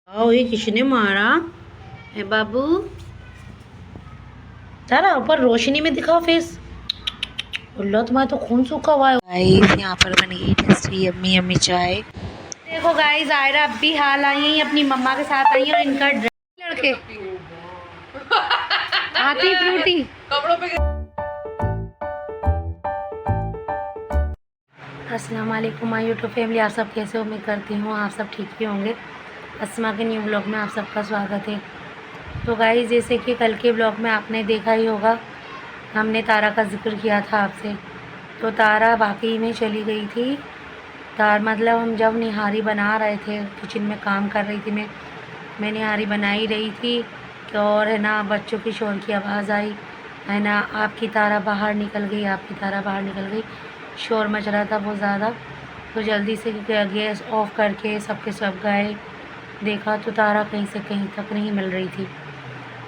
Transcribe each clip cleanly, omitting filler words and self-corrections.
आओ, ये किसने मारा है बाबू? तारा ऊपर रोशनी में दिखाओ फेस। अल्लाह, तुम्हारा तो खून सूखा हुआ है। गाइस यहाँ पर बन गई टेस्टी यम्मी यम्मी चाय। देखो गाइस, आयरा अब भी हाल आई है, अपनी मम्मा के साथ आई है और इनका लड़के आती फ्रूटी कपड़ों पे। अस्सलाम वालेकुम माय यूट्यूब फैमिली, आप सब कैसे हो? उम्मीद करती हूँ आप सब ठीक ही होंगे। अस्मा के न्यू ब्लॉग में आप सबका स्वागत है। तो गाइस, जैसे कि कल के ब्लॉग में आपने देखा ही होगा, हमने तारा का जिक्र किया था आपसे। तो तारा वाकई में चली गई थी। मतलब हम जब निहारी बना रहे थे, किचन में काम कर रही थी मैं निहारी बना ही रही थी और है ना, बच्चों की शोर की आवाज़ आई, है ना, आपकी तारा बाहर निकल गई, आपकी तारा बाहर निकल गई। शोर मच रहा था बहुत ज़्यादा। तो जल्दी से गैस ऑफ करके सबके सब गए। देखा तो तारा कहीं से कहीं तक नहीं मिल रही थी।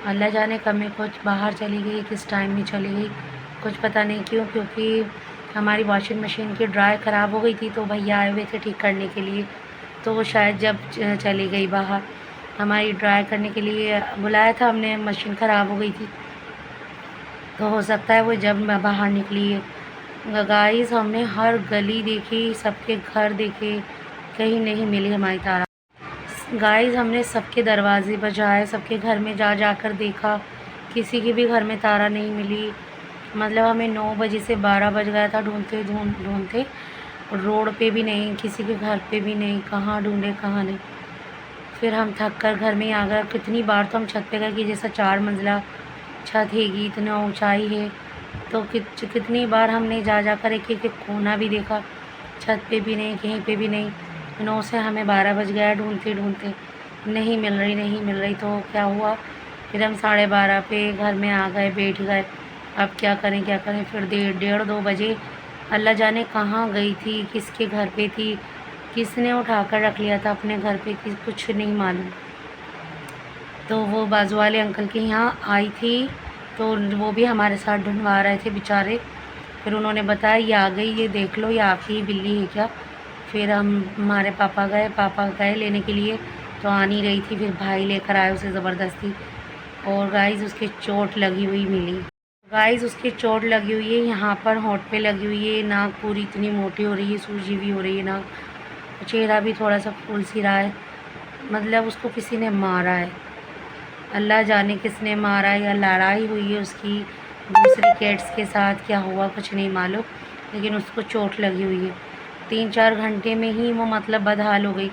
अल्लाह जाने कब में कुछ बाहर चली गई, किस टाइम में चली गई, कुछ पता नहीं क्यों। क्योंकि हमारी वॉशिंग मशीन की ड्राई ख़राब हो गई थी, तो भैया आए हुए थे ठीक करने के लिए। तो वो शायद जब चली गई बाहर, हमारी ड्राई करने के लिए बुलाया था हमने, मशीन ख़राब हो गई थी, तो हो सकता है वो जब बाहर निकली है। गाइस, हमने हर गली देखी, सबके घर देखे, कहीं नहीं मिली हमारी तारा। गाइस, हमने सबके दरवाजे बजाए, सबके घर में जा कर देखा, किसी के भी घर में तारा नहीं मिली। मतलब हमें 9 बजे से 12 बज गया था ढूंढते। रोड पे भी नहीं, किसी के घर पे भी नहीं, कहाँ ढूंढे कहाँ नहीं। फिर हम थक कर घर में आ गए। कितनी बार तो हम छत पे गए कि जैसा 4 मंजिला छत हैगी, इतना ऊंचाई है। तो कितनी बार हमने जा कर एक एक कोना भी देखा, छत पे भी नहीं, कहीं पे भी नहीं। 9 से हमें 12 बज गया ढूंढते नहीं मिल रही। तो क्या हुआ, फिर हम 12:30 पे घर में आ गए, बैठ गए। अब क्या करें। फिर 1:30-2 बजे अल्लाह जाने कहाँ गई थी, किसके घर पे थी, किसने उठा कर रख लिया था अपने घर पे, कुछ नहीं मालूम। तो वो बाजू वाले अंकल के यहाँ आई थी, तो वो भी हमारे साथ ढूंढवा रहे थे बेचारे। फिर उन्होंने बताया ये आ गई, ये देख लो, ये आपकी ही बिल्ली है क्या। फिर हमारे पापा गए लेने के लिए, तो आ नहीं रही थी। फिर भाई लेकर आए उसे ज़बरदस्ती। और गाइस, उसके चोट लगी हुई मिली। गाइस, उसकी चोट लगी हुई है, यहाँ पर होंठ पे लगी हुई है, नाक पूरी इतनी मोटी हो रही है, सूजी भी हो रही है नाक, चेहरा भी थोड़ा सा फूल सी रहा है। मतलब उसको किसी ने मारा है, अल्लाह जाने किसने मारा है, या लड़ाई हुई है उसकी दूसरी कैट्स के साथ, क्या हुआ कुछ नहीं मालूम, लेकिन उसको चोट लगी हुई है। 3-4 घंटे में ही वो मतलब बदहाल हो गई।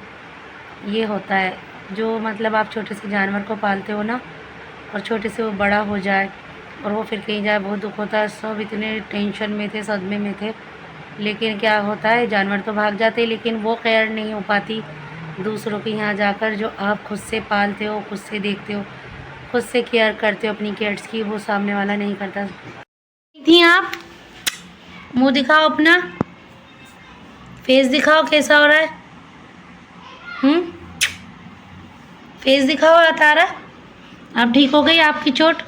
ये होता है, जो मतलब आप छोटे से जानवर को पालते हो ना, और छोटे से वो बड़ा हो जाए और वो फिर कहीं जाए, बहुत दुख होता है। सब इतने टेंशन में थे, सदमे में थे, लेकिन क्या होता है, जानवर तो भाग जाते हैं, लेकिन वो केयर नहीं हो पाती दूसरों के यहाँ जाकर। जो आप खुद से पालते हो, खुद से देखते हो, खुद से केयर करते हो अपनी कैट्स की, वो सामने वाला नहीं करता। थी आप, मुंह दिखाओ, अपना फेस दिखाओ, कैसा हो रहा है? फेस दिखाओ तारा। आप ठीक हो गई? आपकी चोट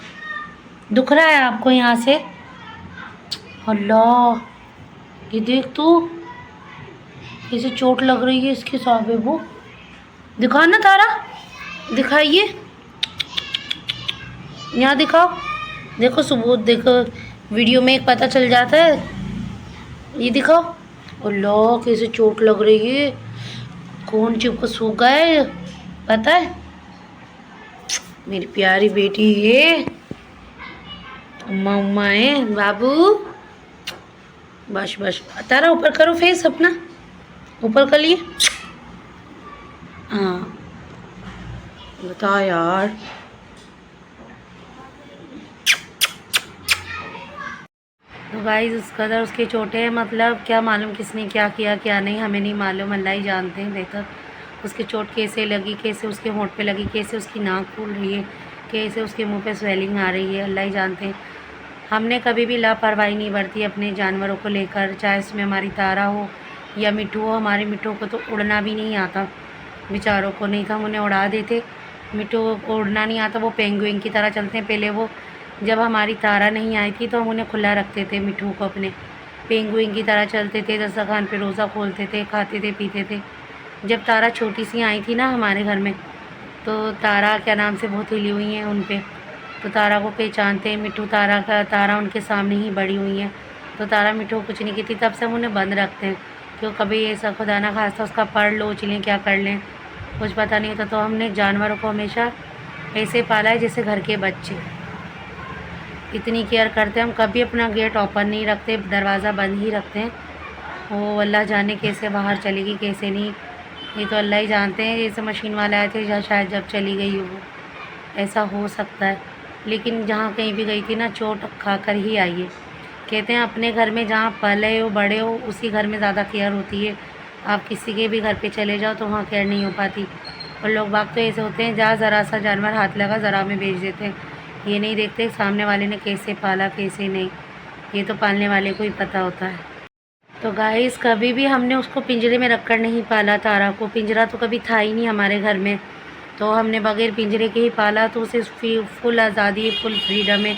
दुख रहा है आपको यहाँ से? अल्लाह, ये देख तू, कैसे चोट लग रही है इसके साथ बेबू। दिखाओ ना तारा, दिखाइए, यहाँ दिखाओ, देखो सबूत, देखो वीडियो में एक पता चल जाता है। ये दिखाओ। अल्लाह, कैसे चोट लग रही है, खून चिपक सूख गया है, पता है। मेरी प्यारी बेटी है, उम्मा है बाबू। बस तारा, ऊपर करो फेस अपना, ऊपर कर लिए। हाँ, बता यार। तो गाइस, उस कदर उसके चोटें, मतलब क्या मालूम किसने क्या किया क्या नहीं, हमें नहीं मालूम, अल्लाह ही जानते हैं बेहतर। उसकी चोट कैसे लगी, कैसे उसके होंठ पे लगी, कैसे उसकी नाक फूल रही है, कैसे उसके मुंह पे स्वेलिंग आ रही है, अल्लाह ही जानते हैं। हमने कभी भी लापरवाही नहीं बरती अपने जानवरों को लेकर, चाहे उसमें हमारी तारा हो या मिट्ठू हो। हमारे मिट्ठू को तो उड़ना भी नहीं आता, बेचारों को, नहीं तो हम उन्हें उड़ा देते। मिट्ठू को उड़ना नहीं आता, वो पेंगुइन की तरह चलते हैं। पहले वो, जब हमारी तारा नहीं आई थी, तो हम उन्हें खुला रखते थे, मिट्ठू को अपने, पेंगुइन की तरह चलते थे, दस्तरखान पे रोज़ा खोलते थे, खाते थे, पीते थे। जब तारा छोटी सी आई थी ना हमारे घर में, तो तारा क्या नाम से बहुत हिली हुई हैं उन पे, तो तारा को पहचानते हैं। मिट्ठू तारा उनके सामने ही बड़ी हुई हैं, तो तारा मिट्ठू को कुछ नहीं कहती, तब से हम उन्हें बंद रखते हैं क्यों कभी ऐसा खुदा ना खास्ता उसका पढ़ लो उछलें क्या कर लें, कुछ पता नहीं होता। तो हमने जानवरों को हमेशा ऐसे पाला है जैसे घर के बच्चे, इतनी केयर करते हैं हम। कभी अपना गेट ओपन नहीं रखते, दरवाज़ा बंद ही रखते हैं। वो अल्लाह जाने कैसे बाहर चलेगी कैसे नहीं, ये तो अल्लाह ही जानते हैं। जैसे मशीन वाले आए थे या शायद जब चली गई हो, वो ऐसा हो सकता है। लेकिन जहाँ कहीं भी गई थी ना, चोट खा कर ही आई है। कहते हैं अपने घर में जहाँ पले हो बड़े हो उसी घर में ज़्यादा केयर होती है। आप किसी के भी घर पे चले जाओ तो वहाँ केयर नहीं हो पाती। और लोग बाग तो ऐसे होते हैं जहाँ ज़रा सा जानवर हाथ लगा ज़रा में बेच देते हैं, ये नहीं देखते सामने वाले ने कैसे पाला कैसे नहीं, ये तो पालने वाले को ही पता होता है। तो गाइस कभी भी हमने उसको पिंजरे में रख कर नहीं पाला। तारा को पिंजरा तो कभी था ही नहीं हमारे घर में, तो हमने बगैर पिंजरे के ही पाला। तो उसे फुल आज़ादी है, फुल फ्रीडम है,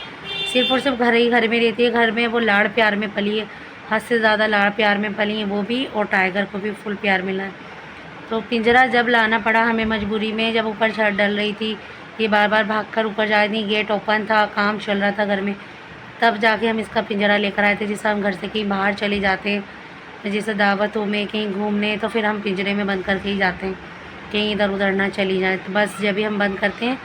सिर्फ और सिर्फ घर में रहती है। घर में वो लाड़ प्यार में पली है, हद से ज़्यादा लाड़ प्यार में पली है वो भी, और टाइगर को भी फुल प्यार मिला है। तो पिंजरा जब लाना पड़ा हमें मजबूरी में, जब ऊपर छत डल रही थी, ये बार बार भाग कर ऊपर जा रही थी, गेट ओपन था, काम चल रहा था घर में, तब जाके हम इसका पिंजरा लेकर आए थे। जिससे हम घर से कहीं बाहर चले जाते हैं, जैसे दावतों में कहीं घूमने, तो फिर हम पिंजरे में बंद करके ही जाते हैं, कहीं इधर उधर ना चली जाए। तो बस जब भी हम बंद करते हैं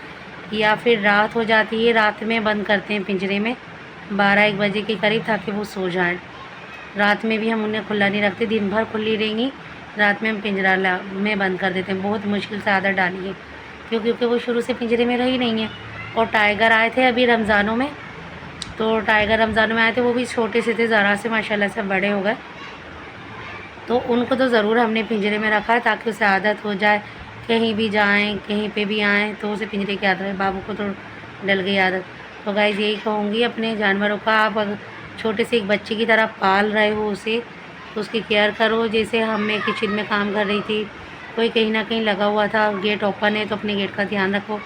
या फिर रात हो जाती है, रात में बंद करते हैं पिंजरे में 12-1 बजे के करीब, ताकि वो सो जाएँ। रात में भी हम उन्हें खुला नहीं रखते, दिन भर खुली रहेंगी, रात में हम पिंजरा में बंद कर देते हैं। बहुत मुश्किल से आदत डाली है क्योंकि वो शुरू से पिंजरे में रही नहीं है। और टाइगर आए थे अभी रमज़ानों में, तो टाइगर रमज़ानों में आए थे, वो भी छोटे से थे, ज़रा से माशाल्लाह से बड़े हो गए। तो उनको तो ज़रूर हमने पिंजरे में रखा है ताकि उसे आदत हो जाए, कहीं भी जाएं कहीं पे भी आएँ तो उसे पिंजरे की आदत है। बाबू को तो डल गई आदत। तो गाइस यही कहूँगी, अपने जानवरों का आप अगर छोटे से एक बच्चे की तरह पाल रहे हो उसे, तो उसकी केयर करो। जैसे मैं किचन में काम कर रही थी, कोई कहीं ना कहीं लगा हुआ था, गेट ओपन है तो अपने गेट का ध्यान रखो।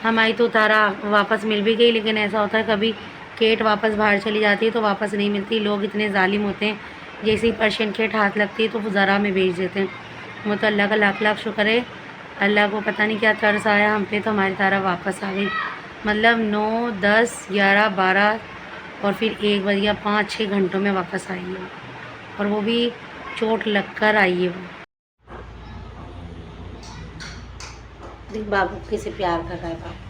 हमारी तो तारा वापस मिल भी गई, लेकिन ऐसा होता है कभी केट वापस बाहर चली जाती है तो वापस नहीं मिलती। लोग इतने जालिम होते हैं, जैसे ही पर्शियन केट हाथ लगती है तो वो ज़रा में बेच देते हैं। वो तो अल्लाह का लाख लाख शुक्र है, अल्लाह को पता नहीं क्या तरस आया हम पे, तो हमारी तारा वापस आ गई। मतलब 9, 10, 11, 12 और फिर 1 बज गया, 5-6 घंटों में वापस आई है, और वो भी चोट लग कर आई है। वो देख बाबू कैसे प्यार कर रहा है बाबू।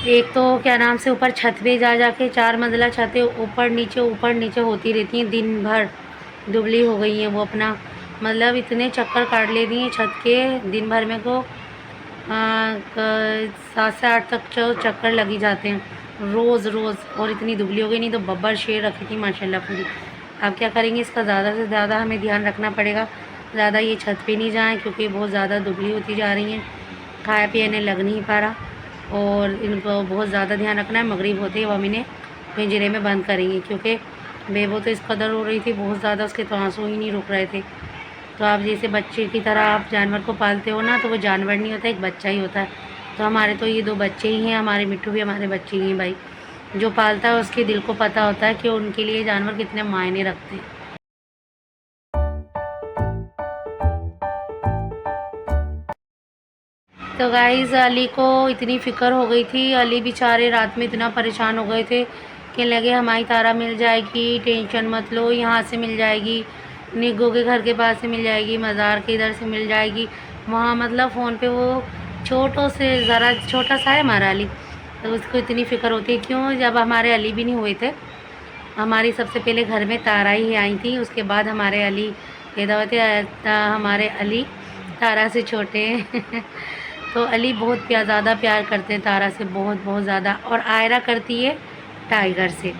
एक तो क्या नाम से ऊपर छत पे जा जाके 4 मंजिला छतें ऊपर नीचे होती रहती हैं दिन भर। दुबली हो गई हैं वो, अपना मतलब इतने चक्कर काट लेती हैं छत के दिन भर में को 7 से 8 तक चक्कर लगी जाते हैं रोज़ रोज़। और इतनी दुबली हो गई, नहीं तो बब्बर शेर रखी थी माशाल्लाह पूरी। अब क्या करेंगे, इसका ज़्यादा से ज़्यादा हमें ध्यान रखना पड़ेगा, ज़्यादा ये छत पे नहीं जाएँ क्योंकि बहुत ज़्यादा दुबली होती जा रही हैं, खाया पिया इन्हें लग नहीं पा रहा, और इनको बहुत ज़्यादा ध्यान रखना है। मगरिब होते ही हम इन्हें पिंजरे में बंद करेंगे क्योंकि बेबो तो इस कदर हो रही थी बहुत ज़्यादा, उसके तो आंसू ही नहीं रुक रहे थे। तो आप जैसे बच्चे की तरह आप जानवर को पालते हो ना, तो वो जानवर नहीं होता, एक बच्चा ही होता है। तो हमारे तो ये 2 बच्चे ही हैं, हमारे मिट्ठू भी हमारे बच्चे ही हैं भाई। जो पालता है उसके दिल को पता होता है कि उनके लिए जानवर कितने मायने रखते हैं। तो गाइज़ अली को इतनी फ़िक्र हो गई थी, अली बेचारे रात में इतना परेशान हो गए थे कि लगे हमारी तारा मिल जाएगी, टेंशन मत लो, यहाँ से मिल जाएगी, निग्गो के घर के पास से मिल जाएगी, मज़ार के इधर से मिल जाएगी, वहाँ मतलब फ़ोन पे वो छोटों से ज़रा छोटा सा है हमारा अली, तो उसको इतनी फ़िक्र होती है। क्यों, जब हमारे अली भी नहीं हुए थे, हमारी सबसे पहले घर में तारा ही आई थी, उसके बाद हमारे अली पैदा हुए थे। हमारे अली तारा से छोटे हैं तो अली बहुत ज़्यादा प्यार करते हैं तारा से, बहुत बहुत ज़्यादा। और आयरा करती है टाइगर से,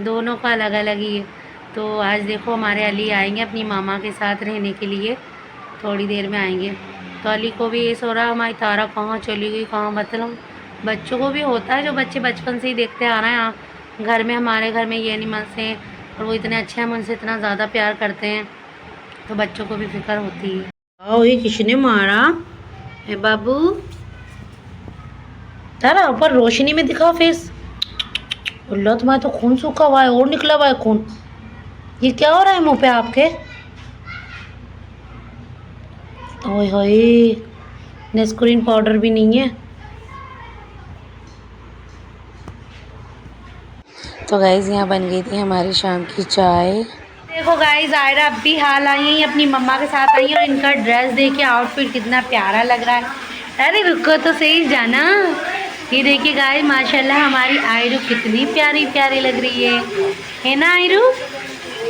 दोनों का अलग अलग ही है। तो आज देखो हमारे अली आएंगे अपनी मामा के साथ रहने के लिए, थोड़ी देर में आएंगे। तो अली को भी ये सो रहा हमारी तारा कहाँ चली गई, कहाँ, मतलब बच्चों को भी होता है, जो बच्चे बचपन से ही देखते आ रहे हैं घर में, हमारे घर में ये एनिमल्स हैं और वो इतने अच्छे हैं, हम उनसे इतना ज़्यादा प्यार करते हैं। तो बच्चों को भी फिक्र होती है। ओ ये किसने मारा है बाबू? तारा ऊपर रोशनी में दिखाओ फेस। अल्लाह तुम्हारा तो खून सूखा हुआ है और निकला हुआ है खून। ये क्या हो रहा है मुंह पे आपके? ओए होए, नेस्कुरिन पाउडर भी नहीं है। तो गाइज यहाँ बन गई थी हमारी शाम की चाय। देखो गाइज आयरा अब भी हाल आई है, अपनी मम्मा के साथ आई है और इनका ड्रेस देखिए, आउटफिट कितना प्यारा लग रहा है। अरे रुको तो सही जाना। ये देखिए गाइज माशाल्लाह हमारी आयरू कितनी प्यारी प्यारी लग रही है ना आयरू?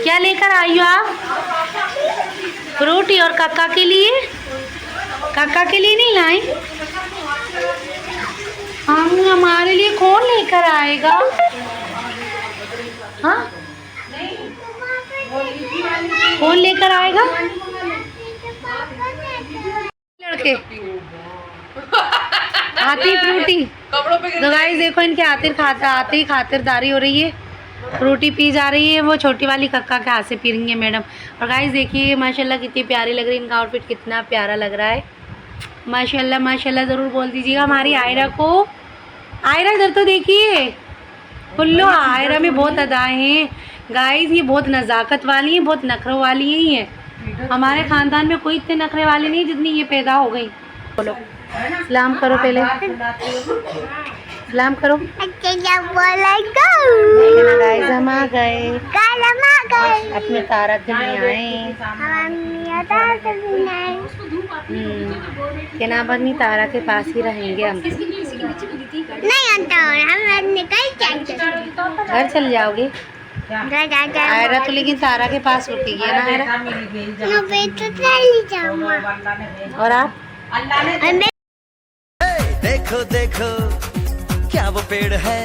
क्या लेकर आई हो आप? फ्रूटी और काका के लिए? काका के लिए नहीं लाई? हम हमारे लिए कौन लेकर आएगा? हाँ कौन लेकर आएगा? लड़के आती फ्रूटी। तो गाइस देखो इनके आते ही खातिरदारी हो रही है। फ्रूटी पी जा रही है, वो छोटी वाली कक्का के हाथ से पी रही है मैडम। और गाइस देखिए माशाल्लाह कितनी प्यारी लग रही है, इनका आउटफिट कितना प्यारा लग रहा है। माशाल्लाह माशाल्लाह ज़रूर बोल दीजिएगा हमारी आयरा को। आयरा इधर तो देखिए, कुल्लो आयरा में बहुत अदाएँ हैं गाइस, ये बहुत नज़ाकत वाली हैं, बहुत नखरों वाली ही हैं। हमारे ख़ानदान में कोई इतने नखरे वाली नहीं जितनी ये पैदा हो गई। बोलो सलाम करो, पहले सलाम करो। गाइस हम आ गए, अपने तारा के लिए आए। के ना बनी तारा के पास ही रहेंगे हम। घर चल जाओगे आयरा तो, लेकिन तारा के पास रुकेगी ना आयरा? और आप? देखो देखो क्या वो पेड़ है,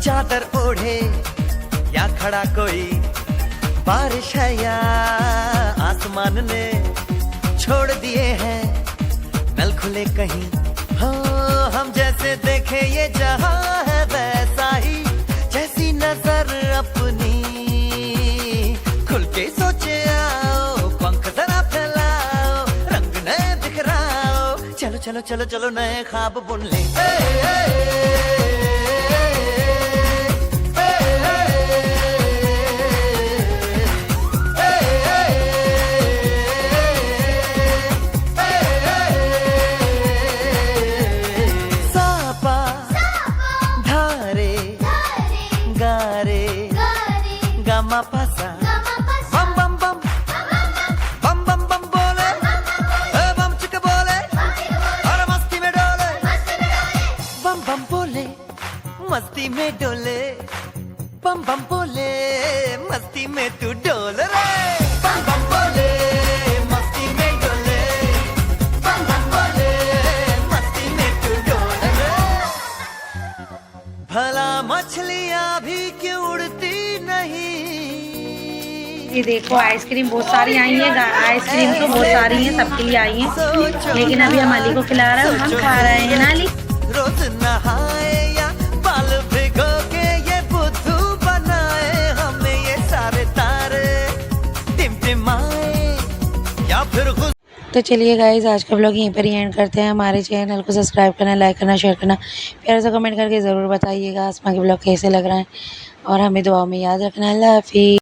चादर ओढ़े या खड़ा कोई, बारिश है या आसमान ने छोड़ दिए हैं नल खुले कहीं। हाँ हम जैसे देखे ये जहां है वैसा ही, जैसी नजर अपनी खुल के सोचे आओ, पंख जरा फैलाओ, रंग नए दिखराओ, चलो चलो चलो चलो नए ख्वाब बुन ले। गामा पासा बम बम बम बम बम बम बोले, बम चिक बोले और मस्ती में डोले, बम बम बोले मस्ती में डोले, बम बम बोले मस्ती में तू डोल रे, बम बम बोले मस्ती में डोले, बम बम बोले मस्ती में तू डोल रे। भला मछलियां भी क्यों उड़ती नहीं। ये देखो आइसक्रीम बहुत सारी आई है, आइसक्रीम तो बहुत सारी है, सबके लिए आई है, लेकिन अभी हम अली को खिला रहे हैं, हम खा रहे हैं ना अली। रोज नहाए या बाल भिगो के ये बुद्धू बनाए, हमें ये सारे तारे टिमटिमाए या फिर। तो चलिए गाइज आज का व्लॉग यहीं पर ही एंड करते हैं। हमारे चैनल को सब्सक्राइब करना, लाइक करना, शेयर करना, प्यार से कमेंट करके ज़रूर बताइएगा आसमा के व्लॉग कैसे लग रहा है, और हमें दुआ में याद रखना। अल्लाह हाफिज़।